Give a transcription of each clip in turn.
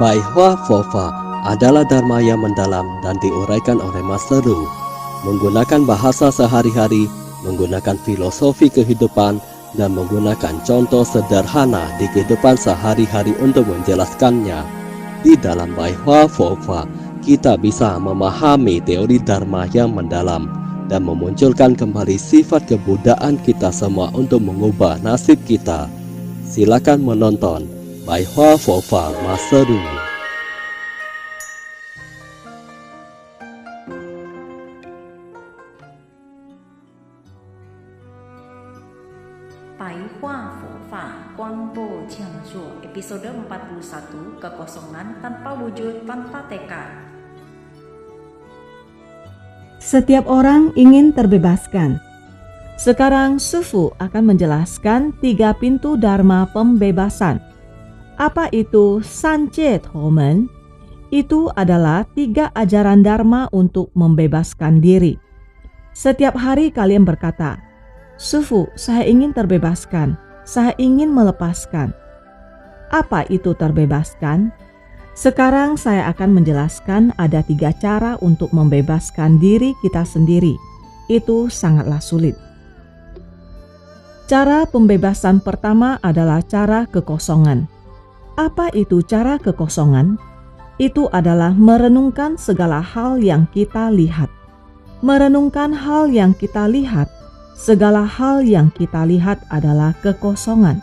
Bai Hua Fofa adalah dharma yang mendalam dan diuraikan oleh Master Ru, menggunakan bahasa sehari-hari, menggunakan filosofi kehidupan, dan menggunakan contoh sederhana di kehidupan sehari-hari untuk menjelaskannya. Di dalam Bai Hua Fofa, kita bisa memahami teori dharma yang mendalam dan memunculkan kembali sifat kebudayaan kita semua untuk mengubah nasib kita. Silakan menonton Bai Hua Fofa Master Ru. 白话佛法广播讲座episode 41 Kekosongan tanpa wujud tanpa tekad. Setiap orang ingin terbebaskan. Sekarang Sufu akan menjelaskan 3 pintu Dharma pembebasan. Apa itu Sanjie Tomen? Itu adalah 3 ajaran Dharma untuk membebaskan diri. Setiap hari kalian berkata, Sufu, saya ingin terbebaskan, saya ingin melepaskan. Apa itu terbebaskan? Sekarang saya akan menjelaskan ada 3 cara untuk membebaskan diri kita sendiri. Itu sangatlah sulit. Cara pembebasan pertama adalah cara kekosongan. Apa itu cara kekosongan? Itu adalah merenungkan segala hal yang kita lihat. Merenungkan hal yang kita lihat, segala hal yang kita lihat adalah kekosongan.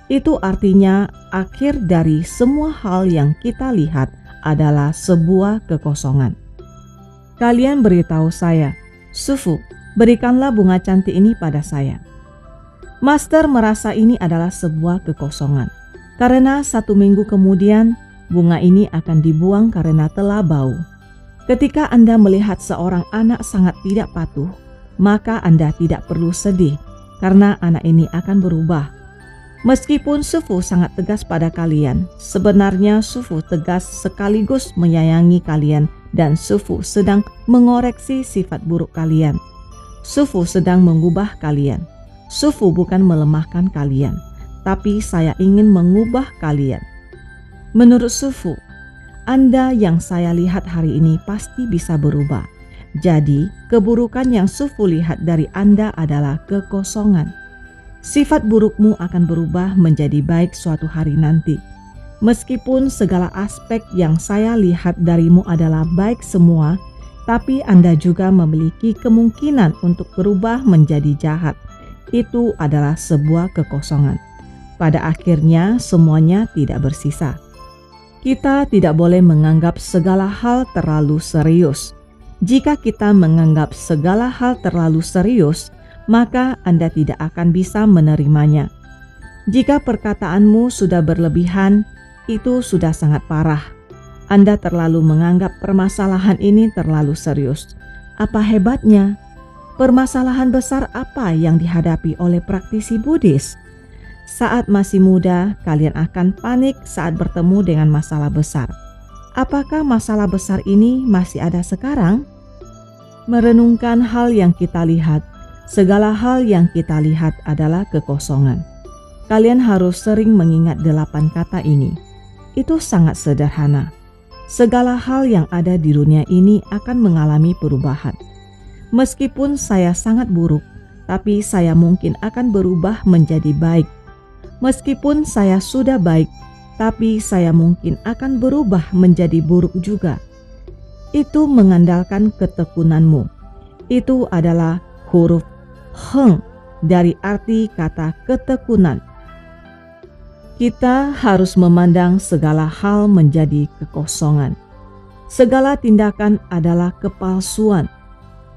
Itu artinya akhir dari semua hal yang kita lihat adalah sebuah kekosongan. Kalian beritahu saya, Sufu, berikanlah bunga cantik ini pada saya. Master merasa ini adalah sebuah kekosongan. Karena 1 minggu kemudian, bunga ini akan dibuang karena telah bau. Ketika Anda melihat seorang anak sangat tidak patuh, maka Anda tidak perlu sedih karena anak ini akan berubah. Meskipun Sufu sangat tegas pada kalian, sebenarnya Sufu tegas sekaligus menyayangi kalian dan Sufu sedang mengoreksi sifat buruk kalian. Sufu sedang mengubah kalian. Sufu bukan melemahkan kalian, tapi saya ingin mengubah kalian. Menurut Sufu, Anda yang saya lihat hari ini pasti bisa berubah. Jadi, keburukan yang Sufu lihat dari Anda adalah kekosongan. Sifat burukmu akan berubah menjadi baik suatu hari nanti. Meskipun segala aspek yang saya lihat darimu adalah baik semua, tapi Anda juga memiliki kemungkinan untuk berubah menjadi jahat. Itu adalah sebuah kekosongan. Pada akhirnya, semuanya tidak bersisa. Kita tidak boleh menganggap segala hal terlalu serius. Jika kita menganggap segala hal terlalu serius, maka Anda tidak akan bisa menerimanya. Jika perkataanmu sudah berlebihan, itu sudah sangat parah. Anda terlalu menganggap permasalahan ini terlalu serius. Apa hebatnya? Permasalahan besar apa yang dihadapi oleh praktisi Buddhis? Saat masih muda, kalian akan panik saat bertemu dengan masalah besar. Apakah masalah besar ini masih ada sekarang? Merenungkan hal yang kita lihat, segala hal yang kita lihat adalah kekosongan. Kalian harus sering mengingat 8 kata ini. Itu sangat sederhana. Segala hal yang ada di dunia ini akan mengalami perubahan. Meskipun saya sangat buruk, tapi saya mungkin akan berubah menjadi baik. Meskipun saya sudah baik, tapi saya mungkin akan berubah menjadi buruk juga. Itu mengandalkan ketekunanmu. Itu adalah huruf Heng dari arti kata ketekunan. Kita harus memandang segala hal menjadi kekosongan. Segala tindakan adalah kepalsuan.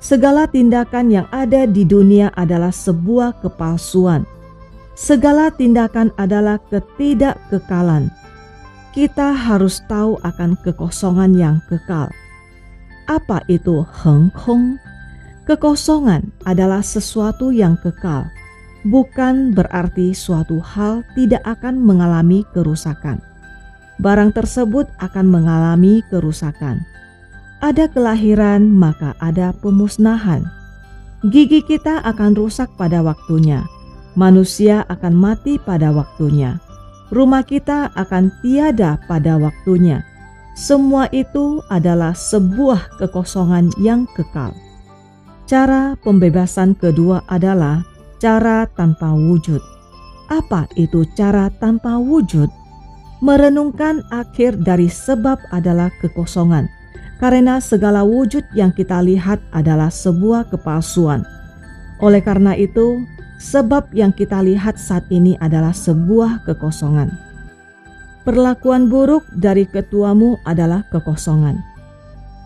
Segala tindakan yang ada di dunia adalah sebuah kepalsuan. Segala tindakan adalah ketidakkekalan. Kita harus tahu akan kekosongan yang kekal. Apa itu Heng Kong? Kekosongan adalah sesuatu yang kekal, bukan berarti suatu hal tidak akan mengalami kerusakan. Barang tersebut akan mengalami kerusakan. Ada kelahiran, maka ada pemusnahan. Gigi kita akan rusak pada waktunya. Manusia akan mati pada waktunya. Rumah kita akan tiada pada waktunya. Semua itu adalah sebuah kekosongan yang kekal. Cara pembebasan kedua adalah cara tanpa wujud. Apa itu cara tanpa wujud? Merenungkan akhir dari sebab adalah kekosongan, karena segala wujud yang kita lihat adalah sebuah kepalsuan. Oleh karena itu, sebab yang kita lihat saat ini adalah sebuah kekosongan. Perlakuan buruk dari ketuamu adalah kekosongan.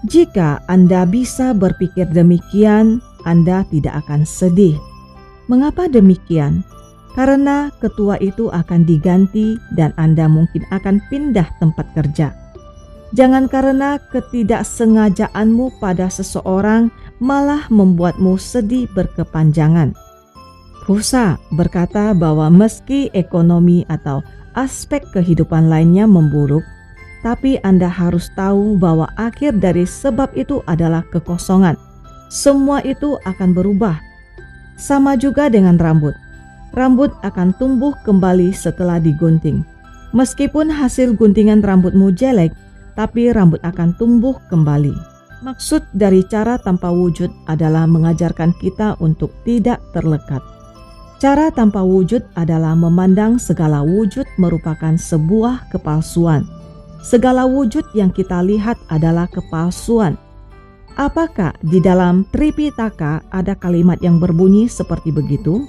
Jika Anda bisa berpikir demikian, Anda tidak akan sedih. Mengapa demikian? Karena ketua itu akan diganti dan Anda mungkin akan pindah tempat kerja. Jangan karena ketidaksengajaanmu pada seseorang malah membuatmu sedih berkepanjangan. Husa berkata bahwa meski ekonomi atau aspek kehidupan lainnya memburuk, tapi Anda harus tahu bahwa akhir dari sebab itu adalah kekosongan. Semua itu akan berubah. Sama juga dengan rambut. Rambut akan tumbuh kembali setelah digunting. Meskipun hasil guntingan rambutmu jelek, tapi rambut akan tumbuh kembali. Maksud dari cara tanpa wujud adalah mengajarkan kita untuk tidak terlekat. Cara tanpa wujud adalah memandang segala wujud merupakan sebuah kepalsuan. Segala wujud yang kita lihat adalah kepalsuan. Apakah di dalam Tripitaka ada kalimat yang berbunyi seperti begitu?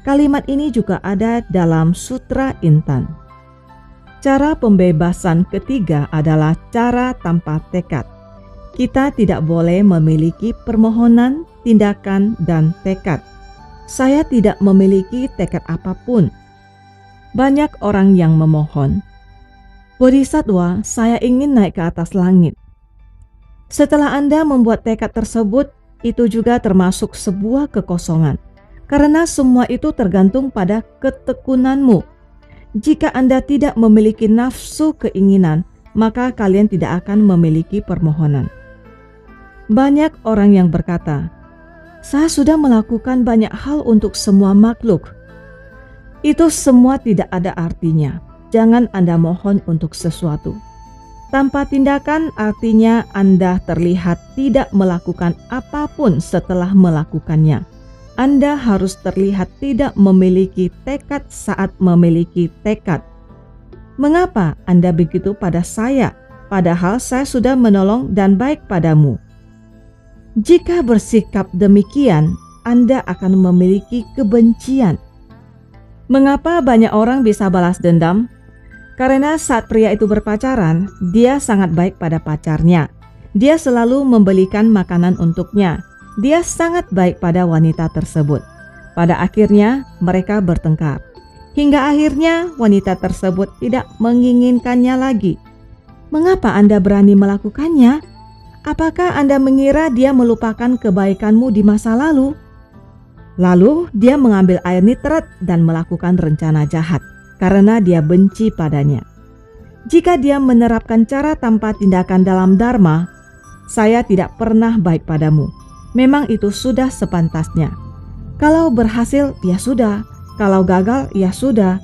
Kalimat ini juga ada dalam Sutra Intan. Cara pembebasan ketiga adalah cara tanpa tekad. Kita tidak boleh memiliki permohonan, tindakan, dan tekad. Saya tidak memiliki tekad apapun. Banyak orang yang memohon, Bodhisattva, saya ingin naik ke atas langit. Setelah Anda membuat tekad tersebut, itu juga termasuk sebuah kekosongan. Karena semua itu tergantung pada ketekunanmu. Jika Anda tidak memiliki nafsu keinginan, maka kalian tidak akan memiliki permohonan. Banyak orang yang berkata, saya sudah melakukan banyak hal untuk semua makhluk. Itu semua tidak ada artinya. Jangan Anda mohon untuk sesuatu. Tanpa tindakan artinya Anda terlihat tidak melakukan apapun setelah melakukannya. Anda harus terlihat tidak memiliki tekad saat memiliki tekad. Mengapa Anda begitu pada saya, padahal saya sudah menolong dan baik padamu? Jika bersikap demikian, Anda akan memiliki kebencian. Mengapa banyak orang bisa balas dendam? Karena saat pria itu berpacaran, dia sangat baik pada pacarnya. Dia selalu membelikan makanan untuknya. Dia sangat baik pada wanita tersebut. Pada akhirnya, mereka bertengkar. Hingga akhirnya, wanita tersebut tidak menginginkannya lagi. Mengapa Anda berani melakukannya? Apakah Anda mengira dia melupakan kebaikanmu di masa lalu? Lalu, dia mengambil air nitrat dan melakukan rencana jahat. Karena dia benci padanya. Jika dia menerapkan cara tanpa tindakan dalam dharma, saya tidak pernah baik padamu. Memang itu sudah sepantasnya. Kalau berhasil, ya sudah. Kalau gagal, ya sudah.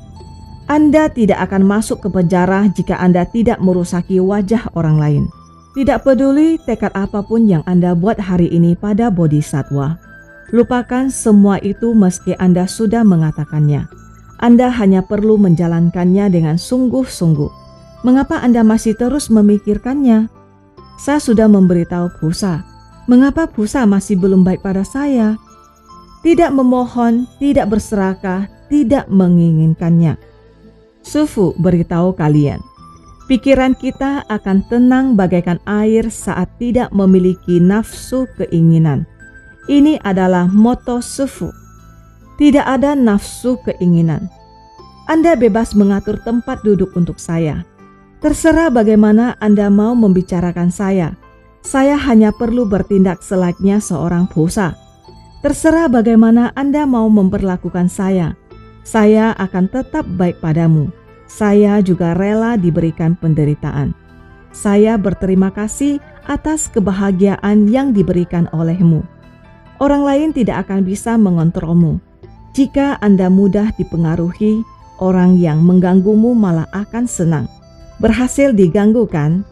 Anda tidak akan masuk ke penjara jika Anda tidak merusaki wajah orang lain. Tidak peduli tekad apapun yang Anda buat hari ini pada Bodhisattva. Lupakan semua itu meski Anda sudah mengatakannya. Anda hanya perlu menjalankannya dengan sungguh-sungguh. Mengapa Anda masih terus memikirkannya? Saya sudah memberitahu Pusa. Mengapa Pusa masih belum baik pada saya? Tidak memohon, tidak berserakah, tidak menginginkannya. Sufu beritahu kalian, pikiran kita akan tenang bagaikan air saat tidak memiliki nafsu keinginan. Ini adalah moto Sufu. Tidak ada nafsu keinginan. Anda bebas mengatur tempat duduk untuk saya. Terserah bagaimana Anda mau membicarakan saya. Saya hanya perlu bertindak selayaknya seorang Pusa. Terserah bagaimana Anda mau memperlakukan saya. Saya akan tetap baik padamu. Saya juga rela diberikan penderitaan. Saya berterima kasih atas kebahagiaan yang diberikan olehmu. Orang lain tidak akan bisa mengontrolmu. Jika Anda mudah dipengaruhi, orang yang mengganggumu malah akan senang. Berhasil diganggu kan?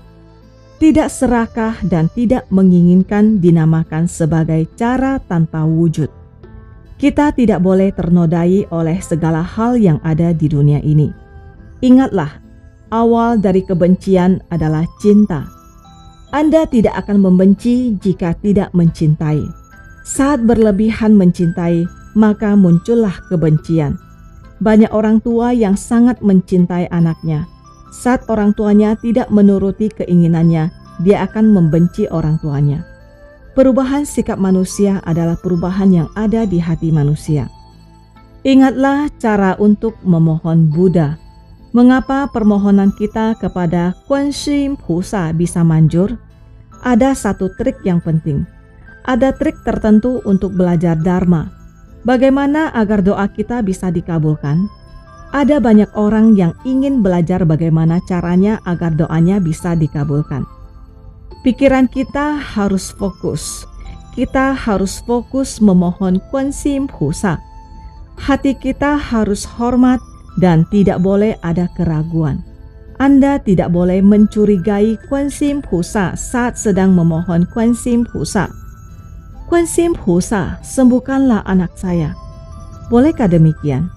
Tidak serakah dan tidak menginginkan dinamakan sebagai cara tanpa wujud. Kita tidak boleh ternodai oleh segala hal yang ada di dunia ini. Ingatlah, awal dari kebencian adalah cinta. Anda tidak akan membenci jika tidak mencintai. Saat berlebihan mencintai, maka muncullah kebencian. Banyak orang tua yang sangat mencintai anaknya. Saat orang tuanya tidak menuruti keinginannya, dia akan membenci orang tuanya. Perubahan sikap manusia adalah perubahan yang ada di hati manusia. Ingatlah cara untuk memohon Buddha. Mengapa permohonan kita kepada Kuan Yin Pusa bisa manjur? Ada satu trik yang penting. Ada trik tertentu untuk belajar Dharma. Bagaimana agar doa kita bisa dikabulkan? Ada banyak orang yang ingin belajar bagaimana caranya agar doanya bisa dikabulkan. Pikiran kita harus fokus. Kita harus fokus memohon Kuan Yin Pusa. Hati kita harus hormat dan tidak boleh ada keraguan. Anda tidak boleh mencurigai Kuan Yin Pusa saat sedang memohon Kuan Yin Pusa. Kuan Yin Pusa, sembuhkanlah anak saya. Bolehkah demikian?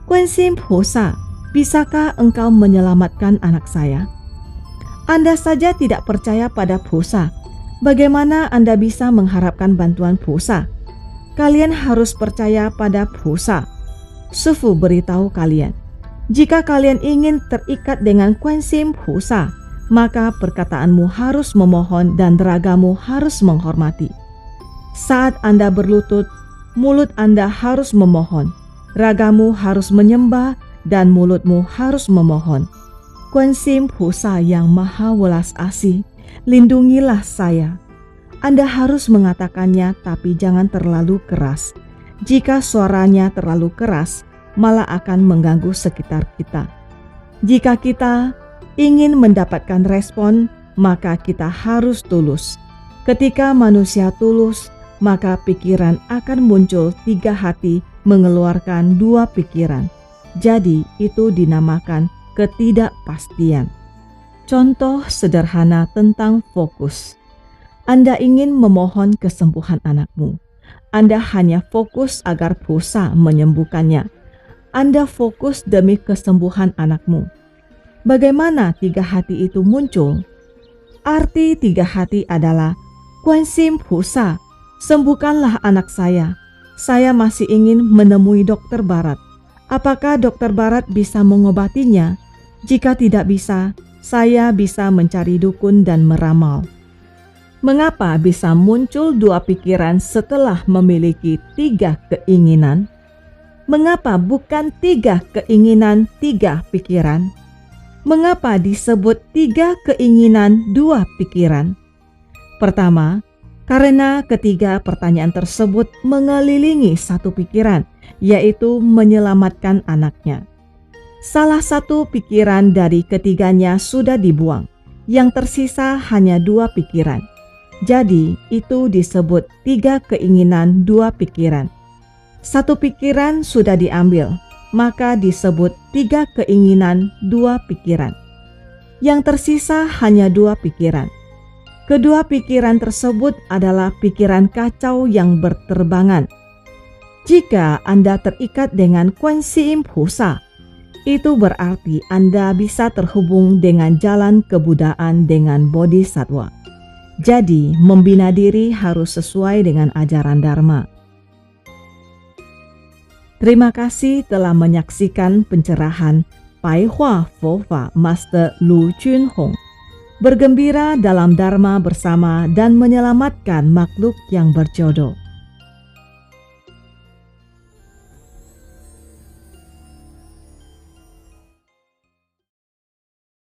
Kuan Yin Pusa, bisakah engkau menyelamatkan anak saya? Anda saja tidak percaya pada Pusa. Bagaimana Anda bisa mengharapkan bantuan Pusa? Kalian harus percaya pada Pusa. Sufu beritahu kalian, jika kalian ingin terikat dengan Kuan Yin Pusa, maka perkataanmu harus memohon dan ragamu harus menghormati. Saat Anda berlutut, mulut Anda harus memohon. Ragamu harus menyembah dan mulutmu harus memohon. Kuan Yin Pusa yang maha welas asih, lindungilah saya. Anda harus mengatakannya, tapi jangan terlalu keras. Jika suaranya terlalu keras, malah akan mengganggu sekitar kita. Jika kita ingin mendapatkan respon, maka kita harus tulus. Ketika manusia tulus, maka pikiran akan muncul 3 hati mengeluarkan 2 pikiran. Jadi itu dinamakan ketidakpastian. Contoh sederhana tentang fokus. Anda ingin memohon kesembuhan anakmu. Anda hanya fokus agar Pusa menyembuhkannya. Anda fokus demi kesembuhan anakmu. Bagaimana 3 hati itu muncul? Arti 3 hati adalah, Kuan Yin Pusa, sembuhkanlah anak saya. Saya masih ingin menemui dokter barat. Apakah dokter barat bisa mengobatinya? Jika tidak bisa, saya bisa mencari dukun dan meramal. Mengapa bisa muncul 2 pikiran setelah memiliki 3 keinginan? Mengapa bukan 3 keinginan, 3 pikiran? Mengapa disebut 3 keinginan, 2 pikiran? Pertama, karena ketiga pertanyaan tersebut mengelilingi satu pikiran, yaitu menyelamatkan anaknya. Salah satu pikiran dari ketiganya sudah dibuang, yang tersisa hanya 2 pikiran. Jadi, itu disebut 3 keinginan, 2 pikiran. Satu pikiran sudah diambil, maka disebut 3 keinginan, 2 pikiran. Yang tersisa hanya 2 pikiran. Kedua pikiran tersebut adalah pikiran kacau yang berterbangan. Jika Anda terikat dengan Kuan Yin Pusa, itu berarti Anda bisa terhubung dengan jalan kebudaan dengan bodhisattva. Jadi, membina diri harus sesuai dengan ajaran Dharma. Terima kasih telah menyaksikan pencerahan Pai Hua Fofa Master Lu Junhong. Bergembira dalam Dharma bersama dan menyelamatkan makhluk yang berjodoh.